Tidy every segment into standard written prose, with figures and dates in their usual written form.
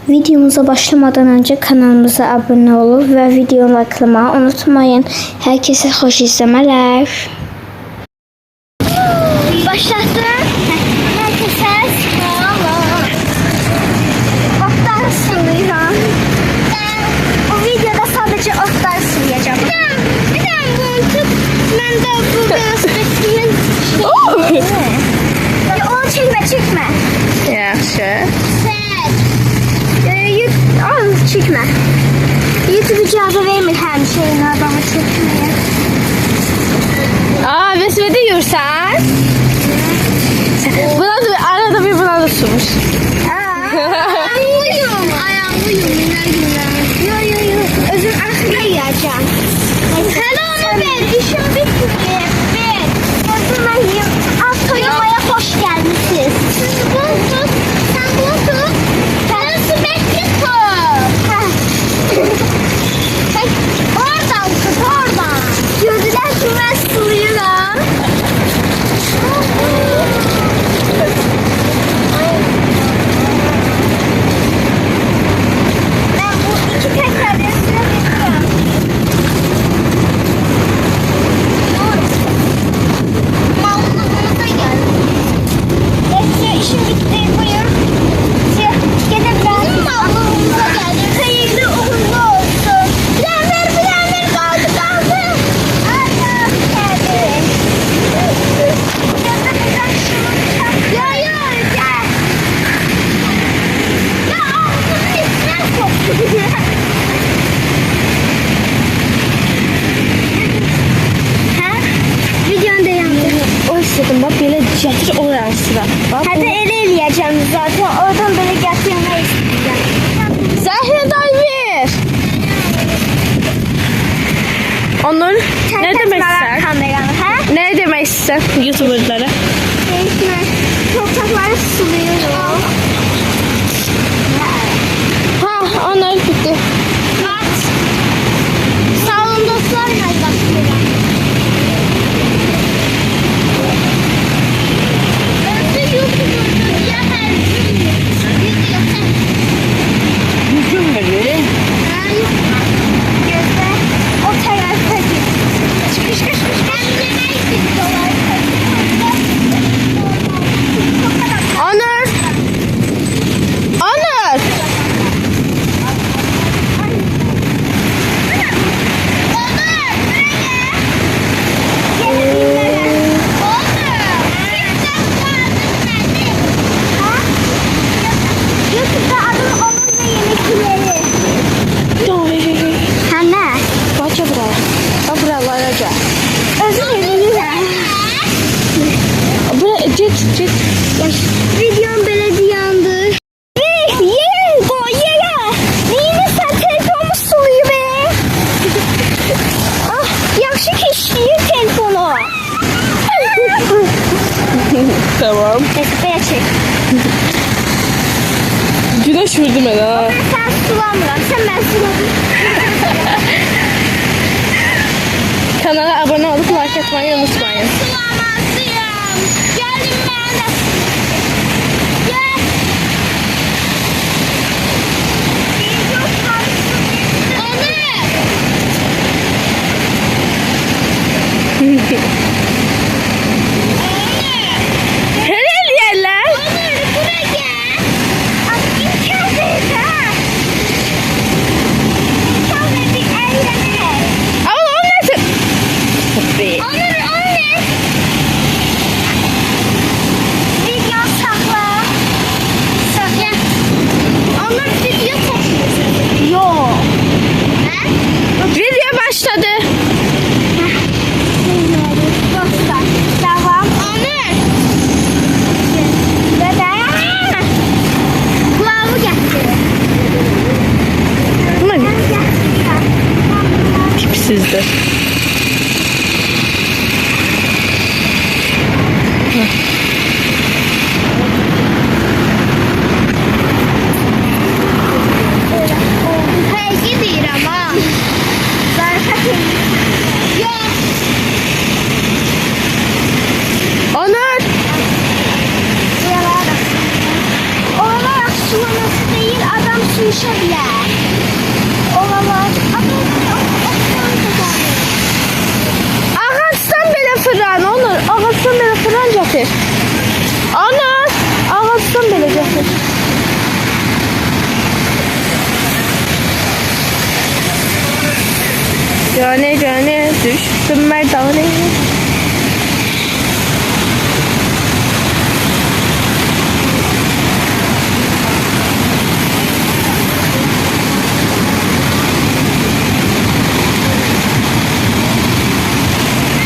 Videomuza başlamadan önce kanalımıza abone olup ve videonu likelamayı unutmayın. Herkese hoş izlemeler. Başlattım. Herkese selamlar. Otlar suluyorum. Bu videoda sadece otlar sulayacağım. Bir tane koltuk. Ben de burada ıslattığımın ya onu çekme. Yaxşı. Al çekme. YouTube icazə vermir həmişə adamı çəkməyə. Vesvede yürsən. Buna da arada bir buna da sürmüş. Ayağımıyım günler. Yo. Özün axırda yiyəcəm. Hələ onu ver. İşim bitmir. Ver. Özün mən yiyim. Az soyunmaya xoş gəlmişsiniz. Sen bunu tut. Nasıl bekle tut. Oradan tut oradan. Gördüler ki ben suyuram. Ben bu iki tekrardan sıra bekliyorum. Mağlubumuza geldim. Neyse işim bitti. Buyur. Gene biraz mağlubumuza geldim. Hayırlı uğurlu olsun. Bilenler kaldı. Allah geldi. Yo gel. Ya ağzının içine soktu. Ha? Videonda yandı. O istedim bak böyle getir oraya sıra. Bak. Hadi el eləyəcəm zaten. Oradan böyle gətirmək istəyəcəm. Zahir ver. Onur ne demek ister? Kameranı, hə? Ne demek ister YouTuber'lara? Toprakları suluyorum. Ha onlar bitti. At. Sağ olun dostlar. Hadi başlayalım. Önce YouTuber'dur ya her Mümkün mü böyle? Gözde o tarafa git. Kış. Ben yemeği istiyorlar. Onur. Onur. YouTube'da adı onun ve yemekleri. Ha ne? Baca buraya. Bak buralara gel. Özür dilerim. Buraya git. Videom belediye yandı. Ye bu ye ya. Neyini sen telefonumu suluyor be. Ah yaxşı ki işləyir telefonu. Tamam. Neyse belə çek. Güneş vurdum ben ha. Sen sulamıram. Sen ben suladım. Kanala abone olup like etmeyi unutmayın. Sulamazsın. Geldim ben de. Gel. Helal yerler. Onur buraya gel. İmkansız ha. İmkansız bir eğlenme. Ama o ne? Tabii. Onur o ne? değil, adam su içebilir. Olamaz. Ağaçdan belə fırlan olur. Ağaçdan belə fırlan gətir. Ana, ağaçdan belə gətir. Cane düştüm merdane.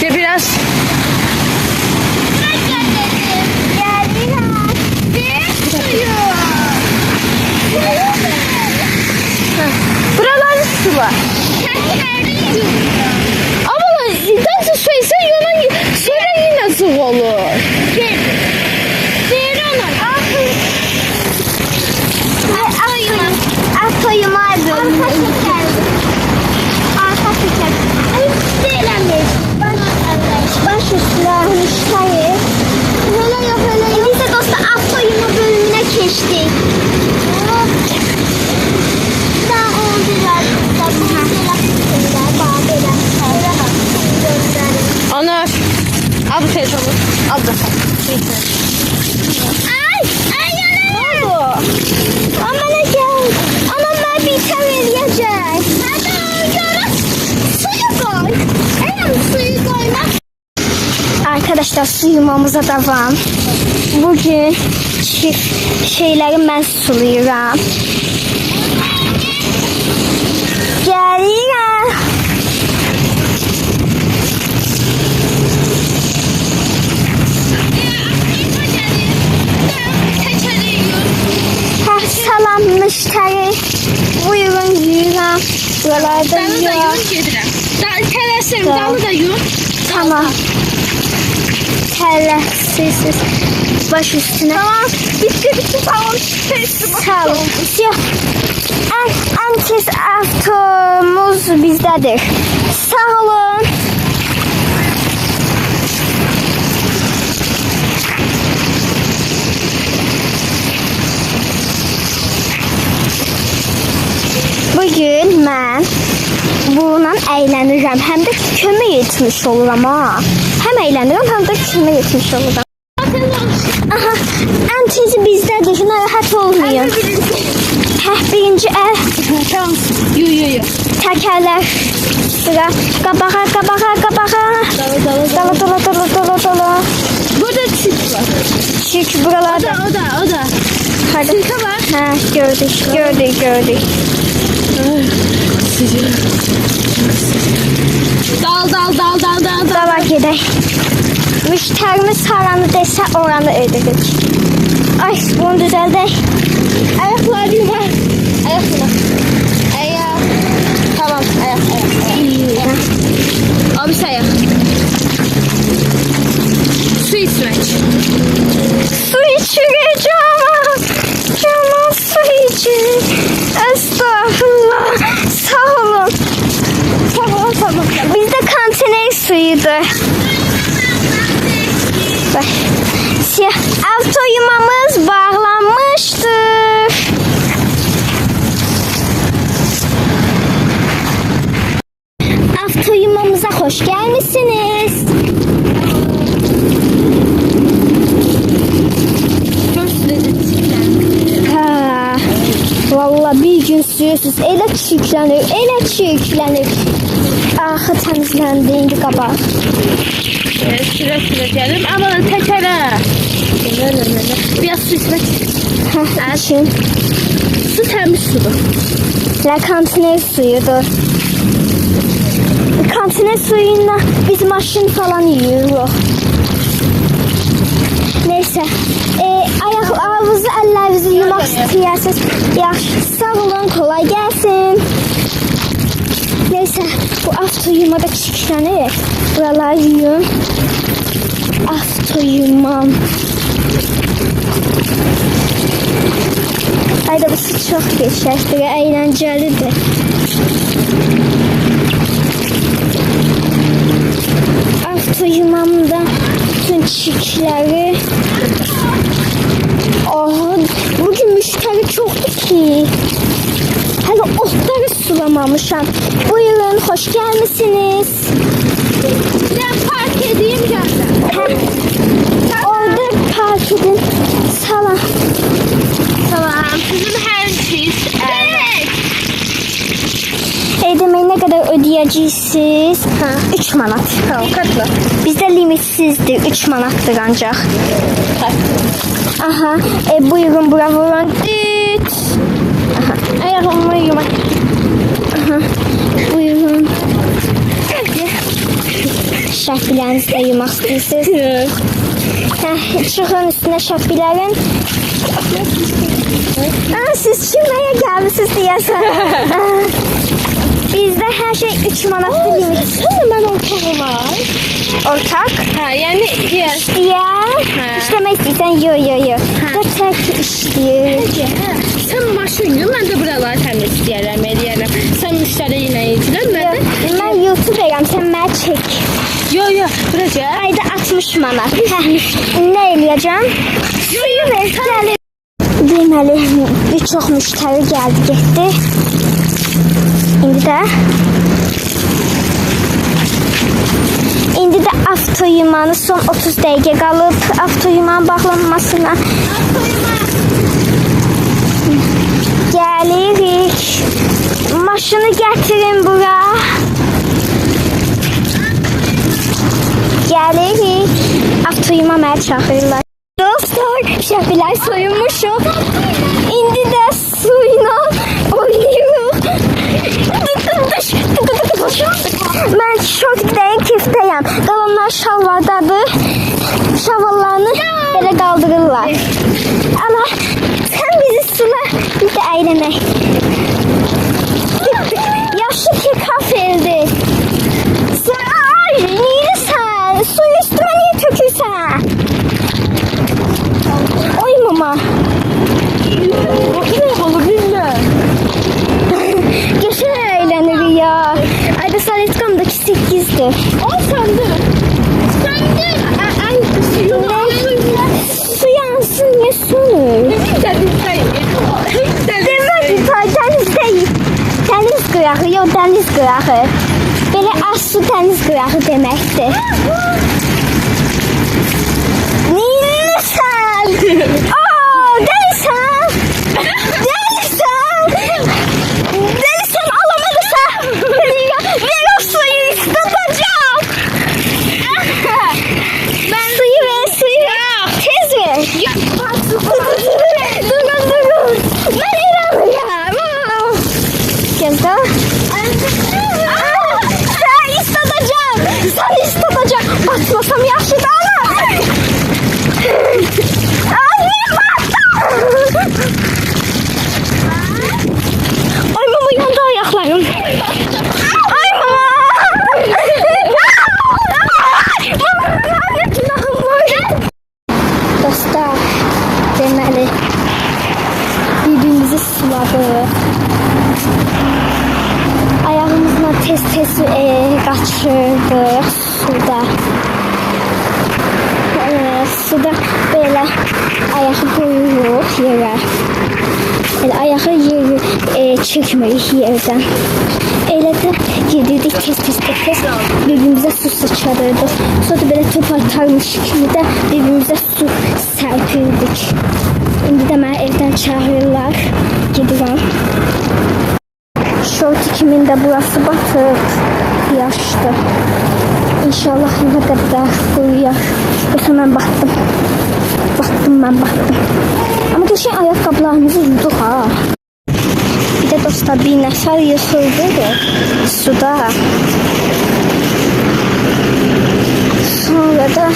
Biraz buralar sular. Ama nasıl söylesen yana sonra yine su olur. Atayım abi. Arka teker. Hiç değilemiş. Baş üstüne müşteri. Hele yok. Biz de dosta atayımı bölümüne geçtik. Daha oldular. Anar. Al bu telefonu. Al da sen. Ay yana. Ne oldu? Aman gel. Aman ben bir tane yiyecek. Suyu koy. Suyu koyma. Arkadaşlar su yumamıza devam. Bugün şeyleri ben sulayıram. Geliyorum. Salam müşteri. Buyurun yiyeceğim. Buralarda Dalı da yiyor. yun gedirəm. Tələsim, dalı da yun. Tamam. Terlesiz. Baş üstüne. Tamam, bitti tamam. Sağ olun. Yok. En tez avtomuz bizdedir. Sağ olun. Bugün ben bununla eğlenirim. Hem de kömür yetmiş olurum ha. Hem eğlenirim hem de kömür yetmiş olurum. Aha, en tezi bizdedir. Narahat olmayın. Birinci el. Tamam. Yo. Tekerler. Sıra. Kabağa. Dala. Burada çift var. Çünkü buralarda. O da. Hadi. Sirke var. Ha, gördük. Dal. Dala gidelim. Müşterimiz haranı dese oranı ödedik. Ay bunu düzeldik. Ayakları var. Ayak. Tamam, ayak. Abi ayak. Su içmek. Su içireceğim. Canım su için. Estağfurullah. Sağ olun. Tamam. Bizde kantiner suyudur. Bak. Avto yumamız bağlanmıştır. Avto yumamıza hoş gelmişsiniz. Ha, vallahi bir gün sürüyorsunuz. Elə çirklənir. Axı təmizləndiyinci qabaq. Süre diyelim ama tekere. Biraz su içmek. Açın. Su temiz sudur. La kantiner suyudur. Kantiner suyuyla biz maşın falan yiyoruz. Neyse. Ayağınızı, əllərinizi yumaq istəyirsiniz. Yaxşı, sağ olun, kolay gelsin. Neyse, bu avto yumada çirklənir. Buraları yuyun. Avto yumam. Hayda, bu çok geçerli ve eğlencelidir. Avto yumamda bütün çirkləri. Oh, bugün müşteri çoktu ki. Hələ otları sulamamışam. Buyurun, hoş gelmişsiniz. Ben park edeyim geldim. Orada park edin. Salam. Tamam. Sizin her şey. Evet. Ödemeyi ne kadar ödeyeceksiniz? 3 manat. Tamam katla. Bizde limitsizdir. 3 manattır ancak. Aha. Buyurun bura vurun. Düt. Aha. Ayağımı yumak. Aha. Buyurun. Şəfilərinizi də yumaq istəyirsiniz? Çıxın üstünə şəfilərin. Siz çimməyə gəlmişsiniz deyəsən. Bizdə hər şey 3 manatlı limit. Sen ben ortağım var. Ortak? Ha yani yes. Ya. İşləmək istəyirsən? Yo. Ortak işləyir. Sen maşın yıl, ben de buraları temizleyerem, eləyərəm. Sen müşteri yine yiyiciler, ben de... Mən YouTube'am, sən mənə çək. Yo, buraya. Ayda 60 manat. Nə eləyəcəm? Suyu ver, gəlir. Deməli, bir çox müştəri gəldi, getdi. İndi də avtoyumanı son 30 dəqiqə qalıb. Avtoyumanın bağlanmasına. Gəlirik. Maşını gətirin bura. Gəlirik. Avtoyuma mənə çağırırlar. Dostlar, şəfilər soyunmuşuq. İndi də suyla oynayırıq. Mən şortdayım, kiftəyəm. Qalanlar şalvardadır. Şalvarlarını belə qaldırırlar. Ana, sən bizi sula, biz də əylənək. Yaxşı ki, kafeldi. Ay, neyəsən? Suyu üstümə niyə tökürsən? Oy mama. Geçen eğlenir ya. Ayda Saletkam'daki 8'di. O sende. Sende. Ay, Su yansın ya su. Demek deniz qırağı, yox deniz qırağı. Belə az su deniz qırağı deməkdir. Neyəsən? Delisən! Delisən alamadırsan! Ver o suyu ıslatacağım! Suyu ver! Tez ver! Durun! Ben inanmıyorum! Gel de. Sen ıslatacağım! Batmasam yaxşı da ana! Ay mama yandı ayaklarım. Ay mama. Dostlar, deməli birbirimizi suladı. Ayağımızla tez qaçırdıq suda. Suda belə ayağı qoyuruq yerə. Elə ayağı yeri çəkmirik yerdən. Elə də gedirdik tez birbirimizə su sıçradırdıq. Sonra belə top atarmış kimi də birbirimizə su sərpirdik. İndi də mənə evdən çağırırlar. Gedirəm. Şortu kimin də burası batıb. Yaşdı. İnşallah ne kadar uyuyar. Yoksa ben baktım. Baktım. Ama geçen ayakkabılarımızı yuduk ha. Bir de dostlar bir nefer yıkıldı suda. Sonra da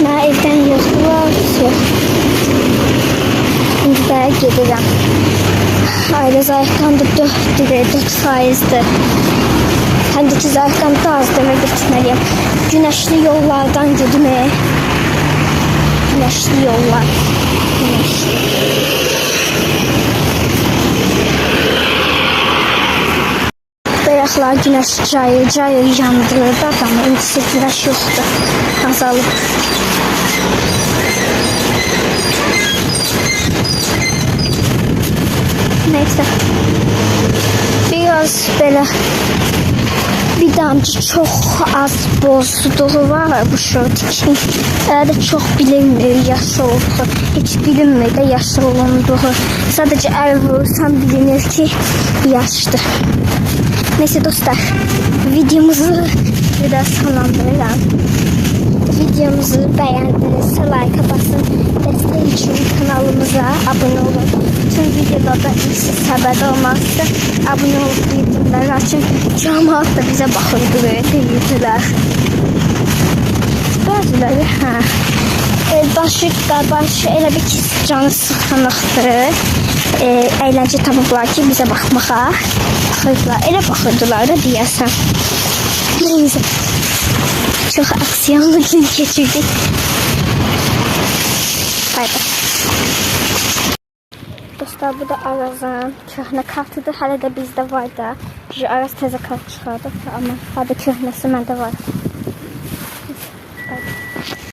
ben evden yıkılar. Şimdi daha gedirəm. Ayrı zayıflandı 4%'di. Həm də ki zayıflandı da az demək etməliyəm. Güneşli yollardan gitmeye. Güneşli yollar. Belə Bayaqlar günəş cayır yandırırdı adamı. İndisi günəş yoxdur. Azalıb. Neyse. Biraz belə bir damcı çox az bozluğu var bu şortikin. Ədə çox bilinmir yaşıl olduğu. Heç bilinmir də yaşıl olduğu. Sadəcə əl vurursan bilinir ki yaşdır. Neyse dostlar, videomuzu biraz sonlandırıram. Videomuzu beğendinizse like basın. Destek için kanalımıza abone olun. Tüm videolarda siz haberdar olmazsa abone olup bildirimleri açın. Cemaat da bize bakırdı ve deyirdiler. Bazıları başı elə bir ki canı sıxınlıqdır. Əyləncə tapıblar ki bizə baxmağa. Baxırdılar, elə baxırdılar da deyəsən. Neyse. Çok aksiyonlu gün geçirdik. Bay bay. Dostlar, bu da Araz'ın köhnə kartıdır. Hələ də bizdə var da. Araz təzə kart çıxardı. Amma hadi köhnəsi məndə var.